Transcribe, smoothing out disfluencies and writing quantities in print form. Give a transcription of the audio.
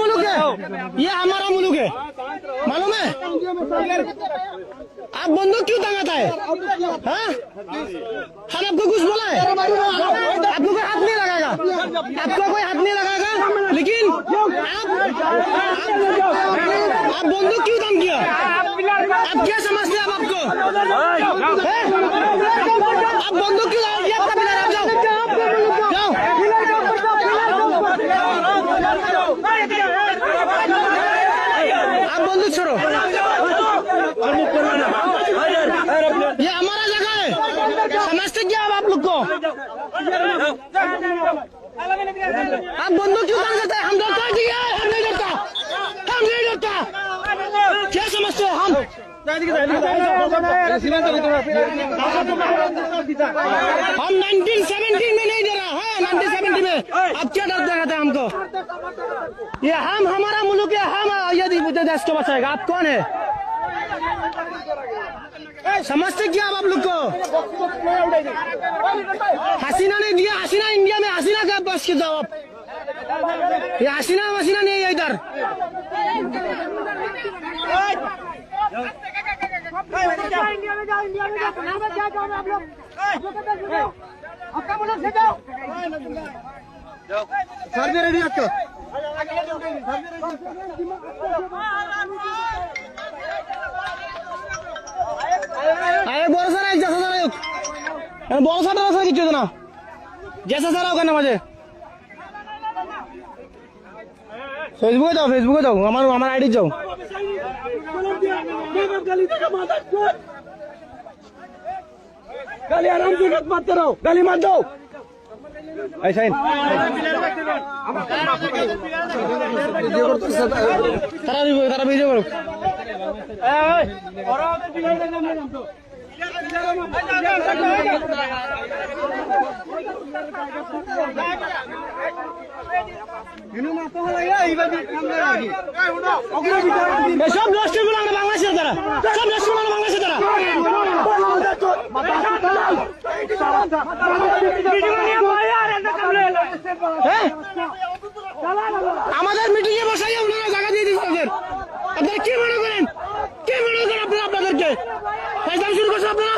मुल्क है, ये हमारा मुल्क है, मालूम है? आप बंदूक क्यों टांगाता है? हाँ? हम आपको कुछ बोला है? आपको कोई हाथ नहीं लगाएगा, आपको कोई हाथ नहीं लगाएगा, लेकिन आप बंदूक क्यों काम किया? आप क्या समझते हैं आप आपको? आप बंदूक क्यों लगाएंगे? आपका पिलर आप जाओ, जाओ। आप बंदूक छोड़ो, ये हमारा जगह है, समझते क्या आप लोग को? आप बंदूक क्यों काम करते हैं? हम डरता है, हम नहीं डरता, हम नहीं डरता। क्या समझते हो हम? हम 1970 में नहीं डरा है, 1970 में। अब क्या डर दिखाते हैं हमको? ये हम, हमारा मुल्क है, हम यदि देश को बचाएगा। आप कौन है? समझते क्या आप लोग को? हसीना ने दिया, हसीना इंडिया में, हसीना का बस के जाओ आप। ये हसीना वसीना नहीं है इधर। इंडिया में जाओ, इंडिया में जाओ, क्या जाओ आप लोग? आपका मुल्क से जाओ। सर भी रेडी आपको? अरे बोल सर एक जैसा सर बोल सर किती ना जैसा सर होगा ना माझे फेसबुक जाओ, फेसबुक जाओ, हमारा आईडी जाओ। गाली आराम से मत करो, गाली मत दो। ऐसा ही तारा वीडियो करो। সব নষ্ট গুলো আমরা বাংলাদেশের দ্বারা, সব নষ্ট গুলো বাংলাদেশের দ্বারা। আমাদের মিটিং এ বসাই আপনারা জায়গা দিয়ে দিচ্ছেন। আপনারা কি মনে করেন? কি মনে করেন আপনারা আপনাদেরকে? ফাইজলাম শুরু করছেন আপনারা?